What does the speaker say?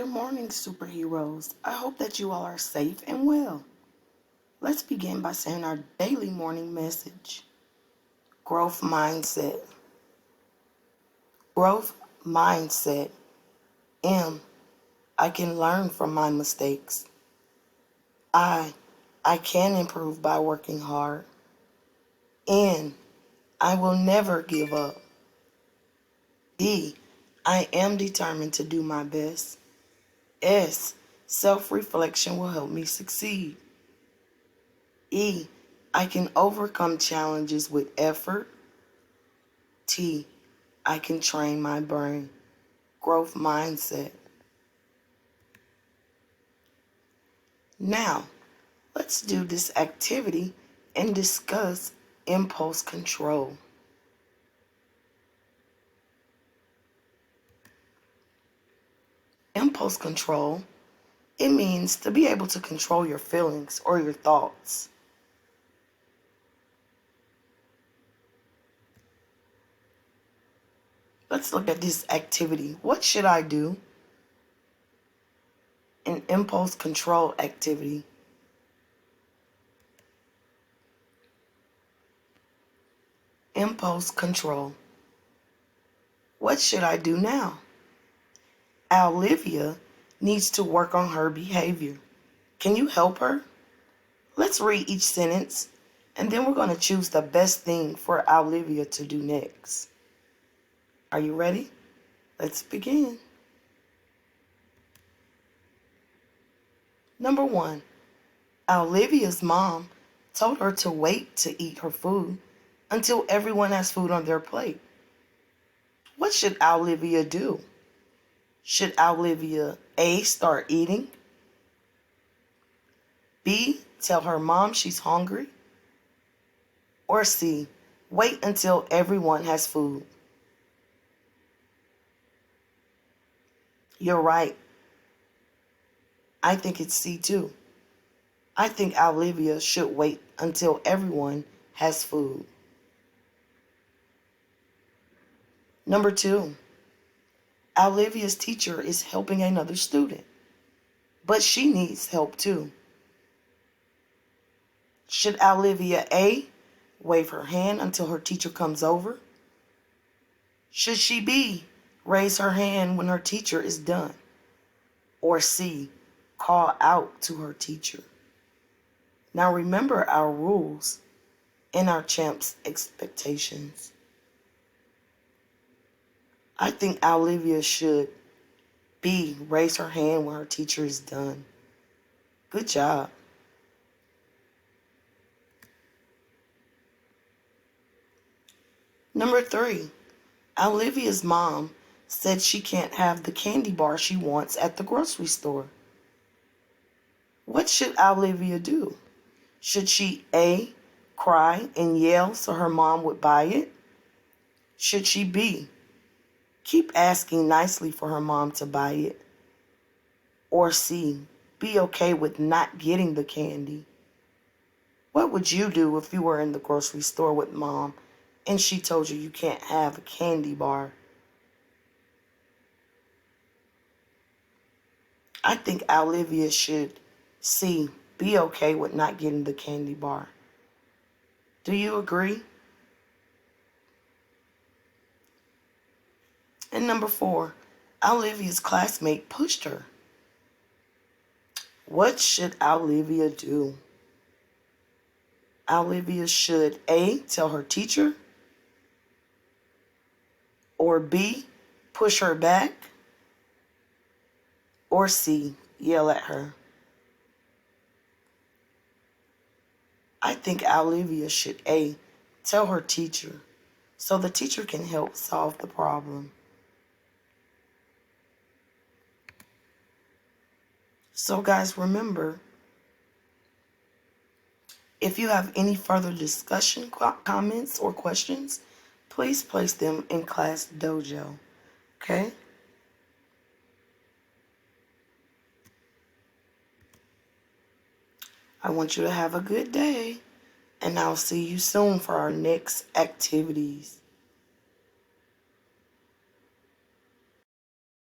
morning, superheroes. I hope that you all are safe and well. Let's begin by saying our daily morning message. Growth mindset. Growth mindset. M. I can learn from my mistakes. I. I can improve by working hard. N. I will never give up. D. I am determined to do my best. S. Self-reflection will help me succeed. E. I can overcome challenges with effort. T. I can train my brain. Growth mindset. Now, let's do this activity and discuss impulse control. Impulse control, it means to be able to control your feelings or your thoughts. Let's look at this activity. What should I do? An impulse control activity. Impulse control. What should I do now? Olivia needs to work on her behavior. Can you help her? Let's read each sentence, and then we're going to choose the best thing for Olivia to do next. Are you ready? Let's begin. Number 1, Olivia's mom told her to wait to eat her food until everyone has food on their plate. What should Olivia do? Should Olivia A. start eating? B. Tell her mom she's hungry? Or C. Wait until everyone has food? You're right. I think it's C too. I think Olivia should wait until everyone has food. Number 2, Olivia's teacher is helping another student, but she needs help too. Should Olivia A. wave her hand until her teacher comes over? Should she B. raise her hand when her teacher is done? Or C. call out to her teacher? Now remember our rules and our champ's expectations. I think Olivia should B. raise her hand when her teacher is done. Good job. Number 3, Olivia's mom said she can't have the candy bar she wants at the grocery store. What should Olivia do? Should she A. cry and yell so her mom would buy it? Should she B. keep asking nicely for her mom to buy it? Or C. be okay with not getting the candy? What would you do if you were in the grocery store with mom and she told you can't have a candy bar? I think Olivia should C. be okay with not getting the candy bar. Do you agree? And number 4, Olivia's classmate pushed her. What should Olivia do? Olivia should A. tell her teacher? Or B. push her back? Or C. yell at her? I think Olivia should A. tell her teacher so the teacher can help solve the problem. So guys, remember, if you have any further discussion, comments, or questions, please place them in Class Dojo, okay? I want you to have a good day, and I'll see you soon for our next activities.